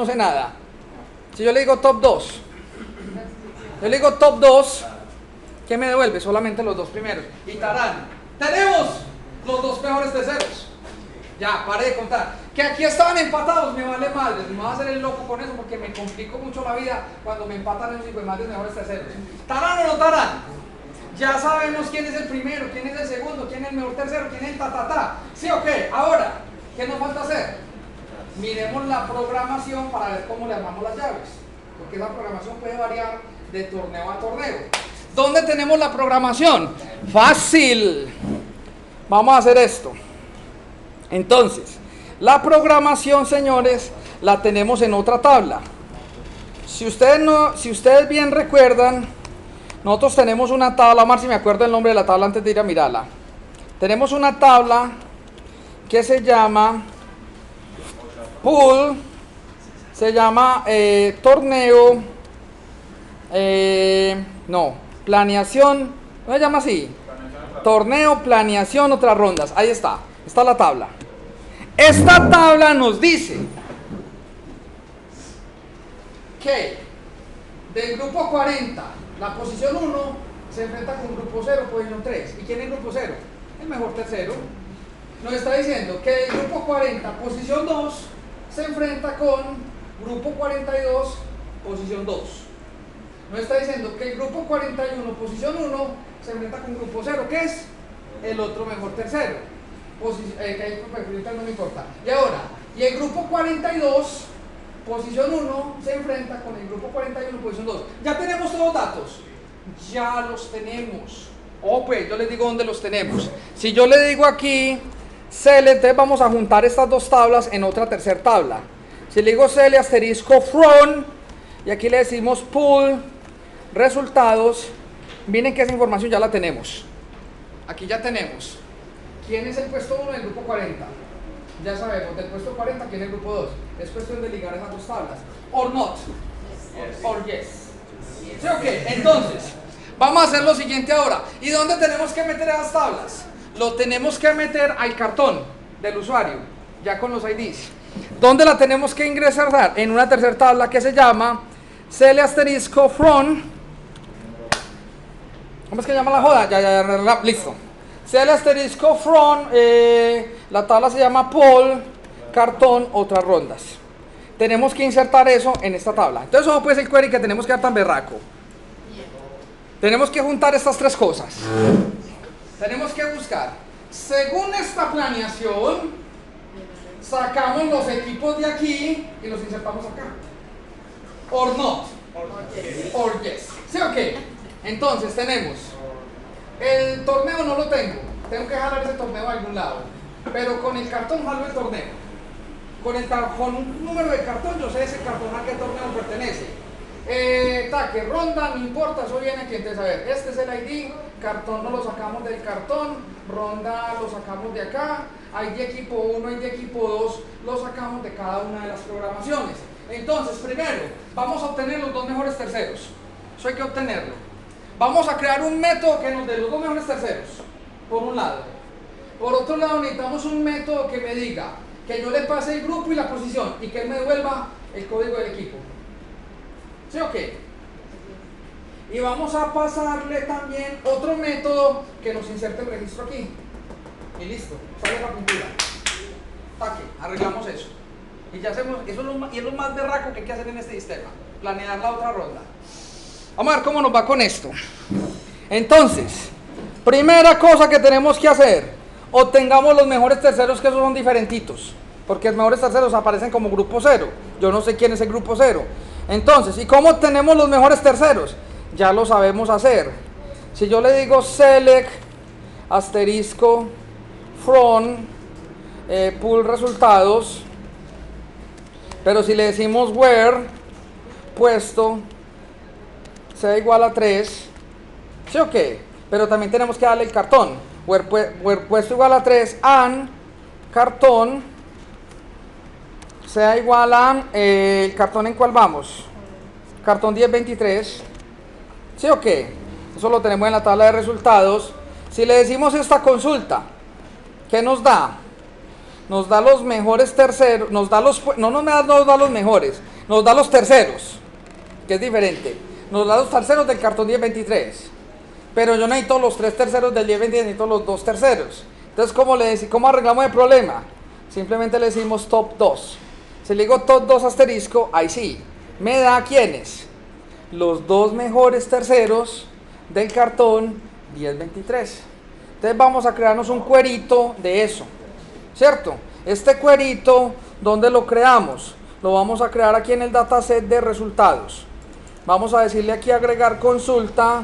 no sé nada. Si yo le digo top 2, yo le digo top 2, ¿qué me devuelve? Solamente los dos primeros. Y tarán, tenemos los dos mejores terceros. Ya, paré de contar. Que aquí estaban empatados, me vale madre. Me voy a hacer el loco con eso porque me complico mucho la vida cuando me empatan esos hijos de madres mejores terceros. ¿Tarán o no tarán? Ya sabemos quién es el primero, quién es el segundo, quién es el mejor tercero, quién es el ta. ¿Sí o qué? Ahora, ¿qué nos falta hacer? Miremos la programación para ver cómo le armamos las llaves. Porque esa programación puede variar de torneo a torneo. ¿Dónde tenemos la programación? Fácil. Vamos a hacer esto. Entonces, la programación, señores, la tenemos en otra tabla. Si ustedes bien recuerdan, nosotros tenemos una tabla, vamos a ver si me acuerdo el nombre de la tabla antes de ir a mirarla. Tenemos una tabla que se llama pool, se llama torneo, planeación, ¿no se llama así? Torneo, planeación, otras rondas. Ahí está la tabla. Esta tabla nos dice que del grupo 40, la posición 1 se enfrenta con grupo 0, posición 3. ¿Y quién es grupo 0? El mejor tercero. Nos está diciendo que el grupo 40, posición 2, se enfrenta con grupo 42, posición 2. Nos está diciendo que el grupo 41, posición 1, se enfrenta con grupo 0, que es el otro mejor tercero. Que ahí no me importa. Y ahora, y el grupo 42, posición 1, se enfrenta con el grupo 41, posición 2. Ya tenemos todos los datos. Ya los tenemos. Pues yo les digo dónde los tenemos. Si yo le digo aquí CL, vamos a juntar estas dos tablas en otra tercera tabla. Si le digo CL asterisco from, y aquí le decimos pool, resultados, miren que esa información ya la tenemos. Aquí ya tenemos. ¿Quién es el puesto 1 del grupo 40? Ya sabemos, del puesto 40, ¿quién es el grupo 2? Es cuestión de ligar esas dos tablas. Or not. Or yes. ¿Sí o qué? Entonces, vamos a hacer lo siguiente ahora. ¿Y dónde tenemos que meter esas tablas? Lo tenemos que meter al cartón del usuario, ya con los IDs. ¿Dónde la tenemos que ingresar? En una tercera tabla que se llama CL asterisco from. ¿Cómo es que llama la joda? Ya, listo. CL asterisco from, la tabla se llama poll, cartón, otras rondas. Tenemos que insertar eso en esta tabla. Entonces eso puede ser el query que tenemos que dar tan berraco. Tenemos que juntar estas tres cosas. Tenemos que buscar, según esta planeación, sacamos los equipos de aquí y los insertamos acá. Or not. Or yes. ¿Sí o qué? Entonces tenemos, el torneo no lo tengo que jalar ese torneo a algún lado, pero con el cartón jalo el torneo. Con un número de cartón yo sé ese cartón a qué torneo pertenece. Que ronda, no importa, eso viene aquí. Entonces, a ver, este es el ID, cartón no lo sacamos del cartón, ronda lo sacamos de acá, ID equipo 1, ID equipo 2, lo sacamos de cada una de las programaciones. Entonces, primero, vamos a obtener los dos mejores terceros. Eso hay que obtenerlo. Vamos a crear un método que nos dé los dos mejores terceros, por un lado. Por otro lado, necesitamos un método que me diga que yo le pase el grupo y la posición y que él me devuelva el código del equipo. ¿Sí o qué? Y vamos a pasarle también otro método que nos inserte el registro aquí. Y listo, sale la pintura. Taque, arreglamos eso. Y ya hacemos, eso es lo más berraco que hay que hacer en este sistema. Planear la otra ronda. Vamos a ver cómo nos va con esto. Entonces, primera cosa que tenemos que hacer, obtengamos los mejores terceros, que esos son diferentitos. Porque los mejores terceros aparecen como grupo 0. Yo no sé quién es el grupo 0. Entonces, ¿y cómo obtenemos los mejores terceros? Ya lo sabemos hacer. Si yo le digo select asterisco from pool resultados, pero si le decimos where puesto sea igual a 3, ¿sí o qué? Pero también tenemos que darle el cartón. Where puesto igual a 3 and cartón sea igual a el cartón en cuál vamos. Cartón 1023. ¿Sí o qué? Eso lo tenemos en la tabla de resultados. Si le decimos esta consulta, ¿qué nos da? Nos da los mejores terceros, no nos da los mejores, nos da los terceros, que es diferente. Nos da los terceros del cartón 1023. Pero yo necesito los 3 terceros del 1023, necesito los 2 terceros. Entonces, ¿cómo arreglamos el problema? Simplemente le decimos top 2. Si le digo top 2 asterisco, ahí sí. Me da ¿quiénes? Los 2 mejores terceros del cartón 1023. Entonces vamos a crearnos un cuerito de eso, ¿cierto? Este cuerito, ¿dónde lo creamos? Lo vamos a crear aquí en el dataset de resultados. Vamos a decirle aquí agregar consulta.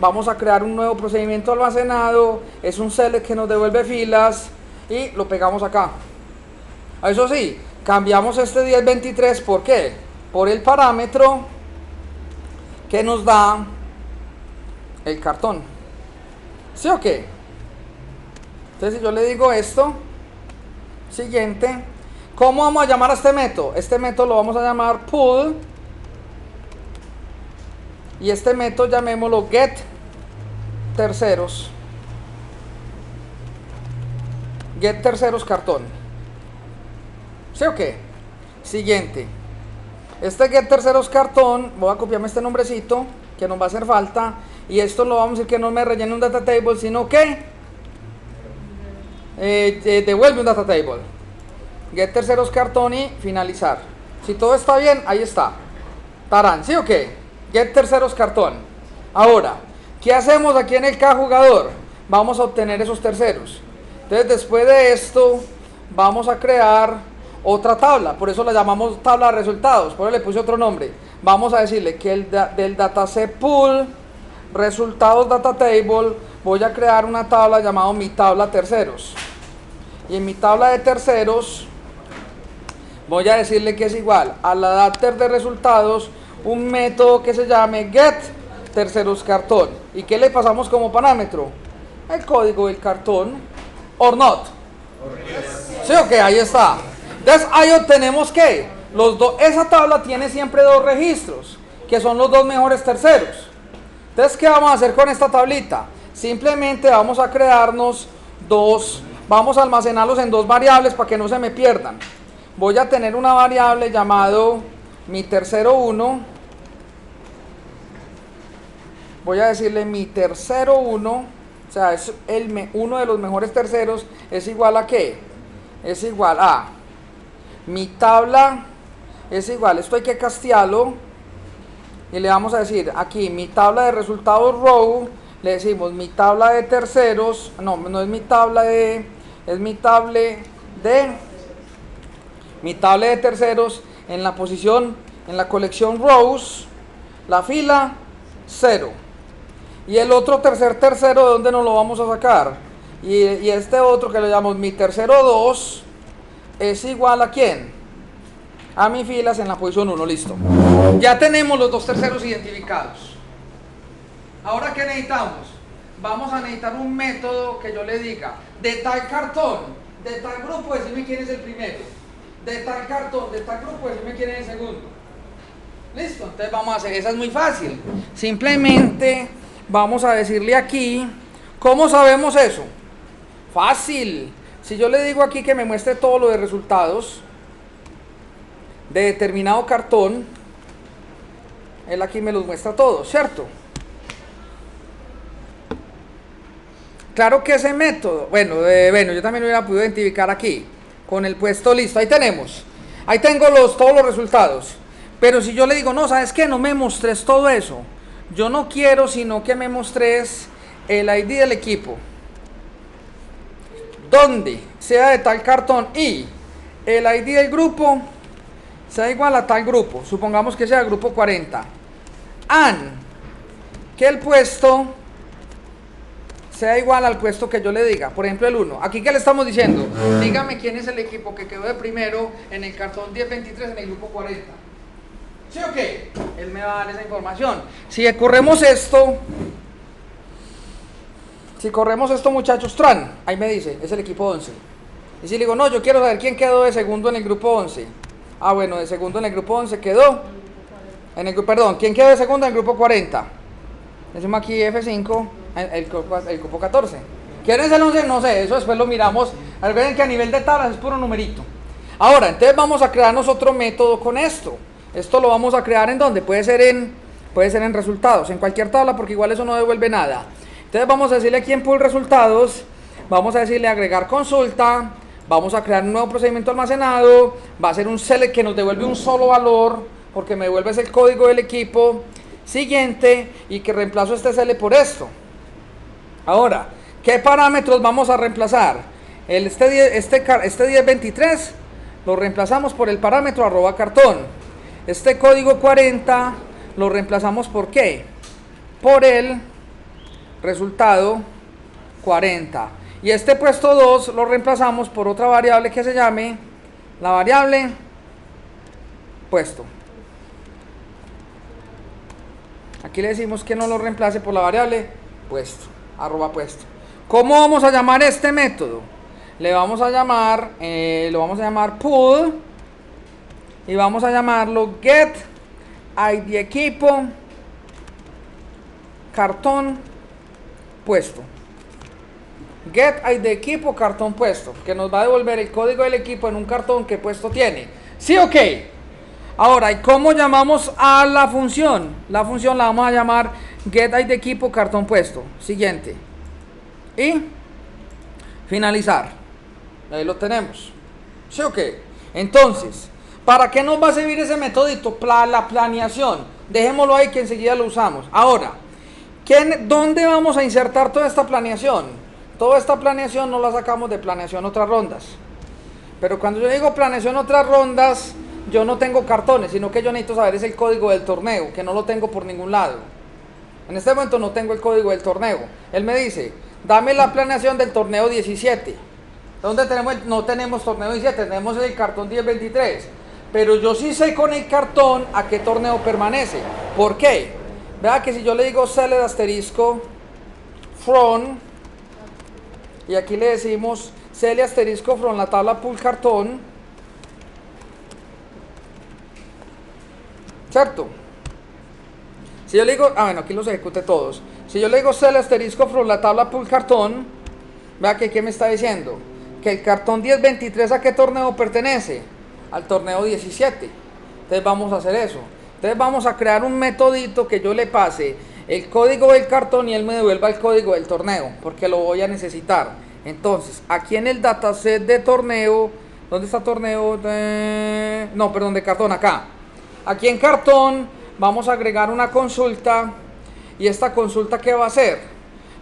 Vamos a crear un nuevo procedimiento almacenado. Es un select que nos devuelve filas y lo pegamos acá. Eso sí, cambiamos este 1023, ¿por qué? Por el parámetro que nos da el cartón. ¿Sí o qué? Entonces si yo le digo esto, siguiente, ¿cómo vamos a llamar a este método? Este método lo vamos a llamar pull, y este método llamémoslo get terceros. Get terceros cartón. ¿Sí o qué? Siguiente. Este get terceros cartón, voy a copiarme este nombrecito que nos va a hacer falta, y esto lo vamos a decir que no me rellene un data table, sino que devuelve un data table. Get terceros cartón y finalizar. Si todo está bien, ahí está. Tarán, ¿sí o qué? Get terceros cartón. Ahora, ¿qué hacemos aquí en el KJugador? Vamos a obtener esos terceros. Entonces, después de esto, vamos a crear otra tabla. Por eso la llamamos tabla de resultados. Por eso le puse otro nombre. Vamos a decirle que del dataset pool resultados data table voy a crear una tabla llamada mi tabla terceros, y en mi tabla de terceros voy a decirle que es igual al adapter de resultados un método que se llame get terceros cartón. ¿Y qué le pasamos como parámetro? El código del cartón or not. ¿Sí o qué? Ahí está. Entonces ahí obtenemos que esa tabla tiene siempre 2 registros, que son los 2 mejores terceros. Entonces, ¿qué vamos a hacer con esta tablita? Simplemente vamos a crearnos vamos a almacenarlos en 2 variables para que no se me pierdan. Voy a tener una variable llamado mi tercero 1. Voy a decirle mi tercero 1, o sea, es uno de los mejores terceros, es igual a ¿qué? Es igual a mi tabla, es igual, esto hay que castearlo. Y le vamos a decir aquí mi tabla de resultados row, le decimos mi tabla de terceros, no es mi tabla de, es mi tabla de terceros en la posición, en la colección rows, la fila 0. Y el otro tercero, ¿de dónde nos lo vamos a sacar? Y este otro que le llamamos mi tercero 2 es igual a ¿quién? A mis filas en la posición 1, listo. Ya tenemos los 2 terceros identificados. Ahora, ¿qué necesitamos? Vamos a necesitar un método que yo le diga, de tal cartón, de tal grupo, decime quién es el primero. De tal cartón, de tal grupo, decime quién es el segundo. Listo, entonces vamos a hacer, esa es muy fácil. Simplemente vamos a decirle aquí, ¿cómo sabemos eso? Fácil. Si yo le digo aquí que me muestre todo lo de resultados de determinado cartón, él aquí me los muestra todos, ¿cierto? Claro que ese método, bueno, yo también lo hubiera podido identificar aquí, con el puesto listo, ahí tenemos, ahí tengo todos los resultados, pero si yo le digo, no, ¿sabes qué? No me mostres todo eso, yo no quiero sino que me mostres el ID del equipo, donde sea de tal cartón y el ID del grupo sea igual a tal grupo, supongamos que sea el grupo 40, and que el puesto sea igual al puesto que yo le diga, por ejemplo el 1, aquí que le estamos diciendo, dígame quién es el equipo que quedó de primero en el cartón 1023 en el grupo 40, ¿sí o qué? Él me va a dar esa información. Si corremos esto muchachos, tran, ahí me dice, es el equipo 11, y si le digo, no, yo quiero saber quién quedó de segundo en el grupo 11, bueno, de segundo en el grupo 11 quedó, ¿quién quedó de segundo en el grupo 40? Decimos aquí F5, el grupo 14. ¿Quién es el 11? No sé, eso después lo miramos. Recuerden que a nivel de tablas es puro numerito. Ahora, entonces vamos a crearnos otro método con esto. Esto lo vamos a crear en donde, puede ser en resultados, en cualquier tabla, porque igual eso no devuelve nada. Entonces vamos a decirle aquí en pool resultados, vamos a decirle agregar consulta, vamos a crear un nuevo procedimiento almacenado, va a ser un select que nos devuelve un solo valor, porque me devuelve el código del equipo, siguiente, y que reemplazo este select por esto. Ahora, ¿qué parámetros vamos a reemplazar? Este 1023 lo reemplazamos por el parámetro @cartón. Este código 40 lo reemplazamos por ¿qué? Por el resultado 40. Y este puesto 2 lo reemplazamos por otra variable que se llame la variable puesto. Aquí le decimos que no lo reemplace por la variable puesto, @puesto. ¿Cómo vamos a llamar este método? Le vamos a llamar, lo vamos a llamar pool, y vamos a llamarlo get id equipo cartón puesto. Get id equipo cartón puesto, que nos va a devolver el código del equipo en un cartón que puesto tiene. ¿Sí o qué? Ahora, ¿y cómo llamamos a la función? La función la vamos a llamar get id equipo cartón puesto. Siguiente. Y finalizar. Ahí lo tenemos. ¿Sí o qué? Entonces, ¿para qué nos va a servir ese metodito? La planeación. Dejémoslo ahí que enseguida lo usamos. Ahora, ¿dónde vamos a insertar toda esta planeación? Toda esta planeación no la sacamos de planeación otras rondas. Pero cuando yo digo planeación otras rondas, yo no tengo cartones, sino que yo necesito saber es el código del torneo, que no lo tengo por ningún lado. En este momento no tengo el código del torneo. Él me dice, dame la planeación del torneo 17. ¿Dónde tenemos? No tenemos torneo 17, tenemos el cartón 1023. Pero yo sí sé con el cartón a qué torneo permanece. ¿Por qué? Vea que si yo le digo select asterisco from, y aquí le decimos select asterisco from la tabla pool cartón, ¿cierto? Si yo le digo, bueno, aquí los ejecute todos. Si yo le digo select asterisco from la tabla pool cartón, vea que ¿qué me está diciendo? Que el cartón 1023 ¿a qué torneo pertenece? Al torneo 17. Entonces vamos a hacer eso. Entonces vamos a crear un metodito que yo le pase el código del cartón y él me devuelva el código del torneo, porque lo voy a necesitar. Entonces, aquí en el dataset de torneo, ¿dónde está torneo? No, perdón, de cartón, acá. Aquí en cartón vamos a agregar una consulta, y esta consulta ¿qué va a hacer?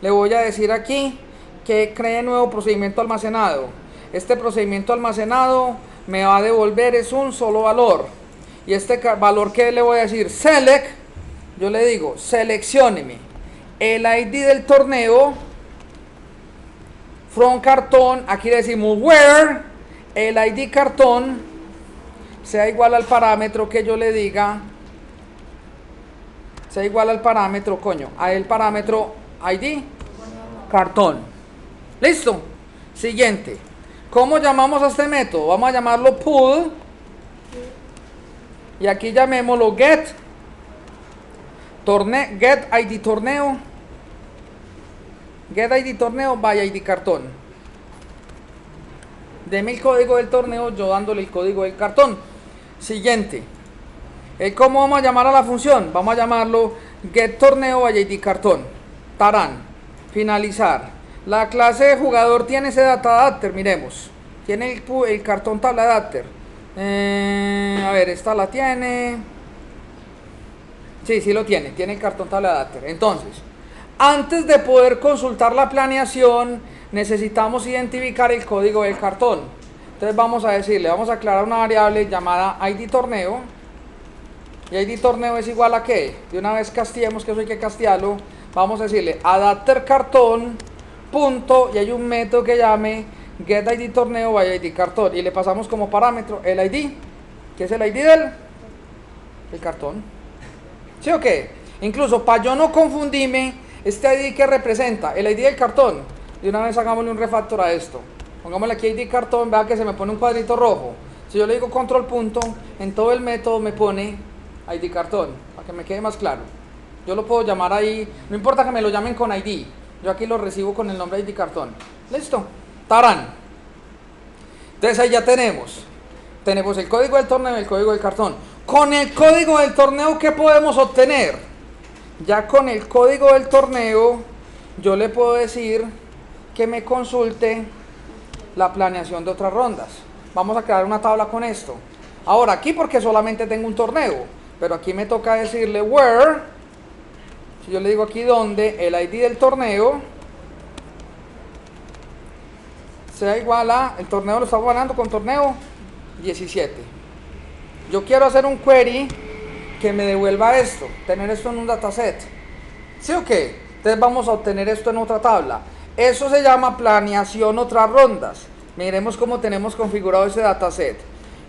Le voy a decir aquí que cree nuevo procedimiento almacenado. Este procedimiento almacenado me va a devolver es un solo valor, y este valor que le voy a decir select, yo le digo seleccióneme el ID del torneo from cartón, aquí le decimos where el ID cartón sea igual al parámetro que yo le diga, sea igual al parámetro, a el parámetro ID cartón. Listo. Siguiente. ¿Cómo llamamos a este método? Vamos a llamarlo pool, y aquí llamémoslo get id torneo, get id torneo by id cartón. Deme el código del torneo, yo dándole el código del cartón. Siguiente. ¿Cómo vamos a llamar a la función? Vamos a llamarlo get torneo by id cartón. Tarán. Finalizar. La clase de jugador tiene ese data adapter, miremos. Tiene el cartón tabla adapter. A ver, esta la tiene. Sí lo tiene. Tiene el cartón tabla adapter. Entonces, antes de poder consultar la planeación, necesitamos identificar el código del cartón. Entonces vamos a decirle, vamos a aclarar una variable llamada id torneo. Y id torneo es igual a ¿qué? De una vez castillemos, que eso hay que castigarlo. Vamos a decirle adapter cartón punto, y hay un método que llame get id torneo by id cartón, y le pasamos como parámetro el id, que es el id del cartón. ¿Sí o qué? Incluso para yo no confundirme, este id que representa el id del cartón, de una vez hagámosle un refactor a esto. Pongámosle aquí id cartón, vea que se me pone un cuadrito rojo. Si yo le digo control punto, en todo el método me pone id cartón, para que me quede más claro. Yo lo puedo llamar ahí, no importa que me lo llamen con id, yo aquí lo recibo con el nombre id cartón. Listo. Tarán. Entonces ahí ya tenemos el código del torneo y el código del cartón. Con el código del torneo, ¿qué podemos obtener? Ya con el código del torneo, yo le puedo decir que me consulte la planeación de otras rondas. Vamos a crear una tabla con esto. Ahora aquí porque solamente tengo un torneo, pero aquí me toca decirle where, si yo le digo aquí dónde, el ID del torneo sea igual a, el torneo lo estamos ganando con torneo 17. Yo quiero hacer un query que me devuelva esto, tener esto en un dataset. ¿Sí o qué? Entonces vamos a obtener esto en otra tabla. Eso se llama planeación otras rondas. Miremos cómo tenemos configurado ese dataset.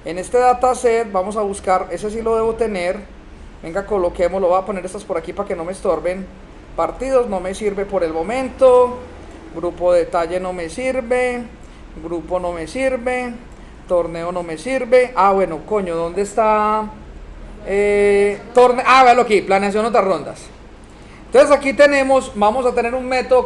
En este dataset vamos a buscar, ese sí lo debo tener. Venga, coloquémoslo, voy a poner estas por aquí para que no me estorben. Partidos no me sirve por el momento. Grupo detalle no me sirve. Grupo no me sirve. Torneo no me sirve. Ah, bueno, coño, ¿dónde está? Véalo aquí, planeación otras rondas. Entonces aquí tenemos, vamos a tener un método